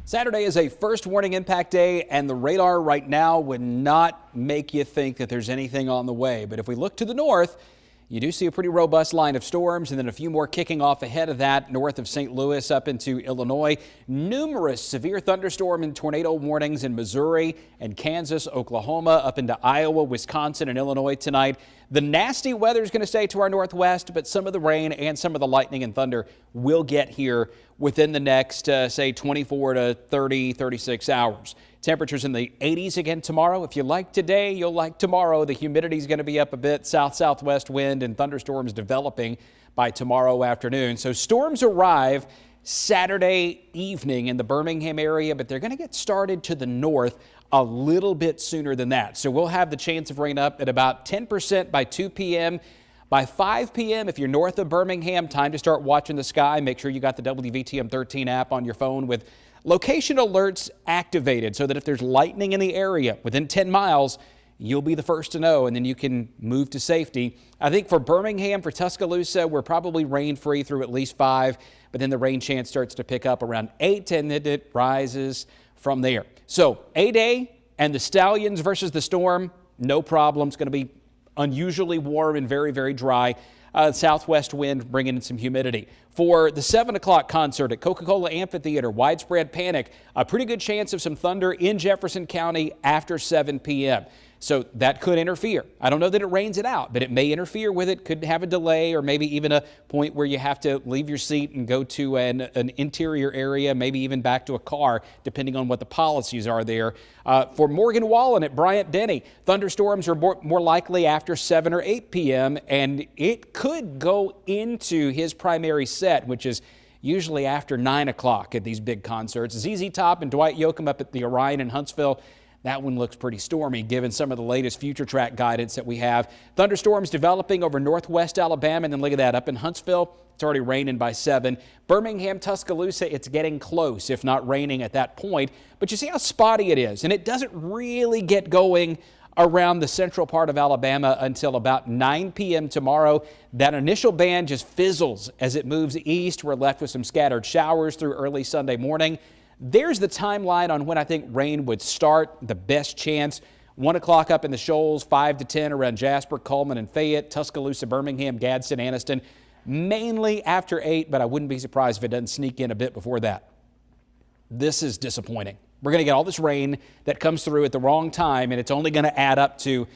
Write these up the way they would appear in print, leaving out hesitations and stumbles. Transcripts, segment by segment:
Saturday is a first warning impact day, and the radar right now would not make you think that there's anything on the way. But if we look to the north, you do see a pretty robust line of storms, and then a few more kicking off ahead of that north of St. Louis up into Illinois. Numerous severe thunderstorm and tornado warnings in Missouri and Kansas, Oklahoma, up into Iowa, Wisconsin, and Illinois tonight. The nasty weather is going to stay to our northwest, but some of the rain and some of the lightning and thunder will get here within the next, say, 24 to 30, 36 hours. Temperatures in the 80s again tomorrow. If you like today, you'll like tomorrow. The humidity is going to be up a bit. South-southwest wind and thunderstorms developing by tomorrow afternoon. So storms arrive Saturday evening in the Birmingham area, but they're going to get started to the north a little bit sooner than that. So we'll have the chance of rain up at about 10% by 2 p.m. By 5 p.m., if you're north of Birmingham, time to start watching the sky. Make sure you got the WVTM 13 app on your phone with location alerts activated so that if there's lightning in the area within 10 miles, you'll be the first to know, and then you can move to safety. I think for Birmingham, for Tuscaloosa, we're probably rain-free through at least 5, but then the rain chance starts to pick up around 8, and it rises from there. So A-Day and the Stallions versus the Storm, no problem. It's going to be unusually warm and very, very dry. Southwest wind bringing in some humidity. For the 7 o'clock concert at Coca-Cola Amphitheater, widespread panic, a pretty good chance of some thunder in Jefferson County after 7 p.m. So that could interfere. I don't know that it rains it out, but it may interfere with it, could have a delay, or maybe even a point where you have to leave your seat and go to an interior area, maybe even back to a car, depending on what the policies are there. For Morgan Wallen at Bryant Denny, thunderstorms are more likely after 7 or 8 p.m., and it could go into his primary set, which is usually after 9 o'clock at these big concerts. ZZ Top and Dwight Yoakam up at the Orion in Huntsville. That one looks pretty stormy given some of the latest future track guidance that we have. Thunderstorms developing over northwest Alabama, and then look at that up in Huntsville. It's already raining by 7. Birmingham, Tuscaloosa, it's getting close, if not raining at that point. But you see how spotty it is, and it doesn't really get going around the central part of Alabama until about 9 p.m. tomorrow. That initial band just fizzles as it moves east. We're left with some scattered showers through early Sunday morning. There's the timeline on when I think rain would start, the best chance. 1 o'clock up in the Shoals, 5 to 10 around Jasper, Coleman, and Fayette, Tuscaloosa, Birmingham, Gadsden, Anniston. Mainly after 8, but I wouldn't be surprised if it doesn't sneak in a bit before that. This is disappointing. We're going to get all this rain that comes through at the wrong time, and it's only going to add up to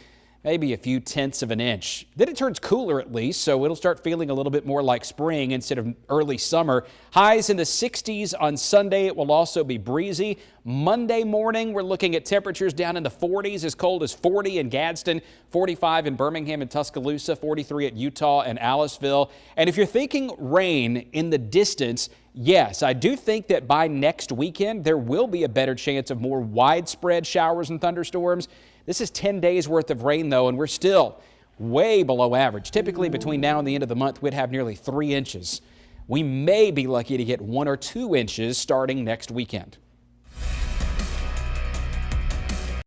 maybe a few tenths of an inch. Then it turns cooler at least, so it'll start feeling a little bit more like spring instead of early summer. Highs in the 60s on Sunday. It will also be breezy. Monday morning, we're looking at temperatures down in the 40s, as cold as 40 in Gadsden, 45 in Birmingham and Tuscaloosa, 43 at Eutaw and Aliceville. And if you're thinking rain in the distance, yes, I do think that by next weekend, there will be a better chance of more widespread showers and thunderstorms. This is 10 days worth of rain, though, and we're still way below average. Typically, between now and the end of the month, we'd have nearly 3 inches. We may be lucky to get 1 or 2 inches starting next weekend.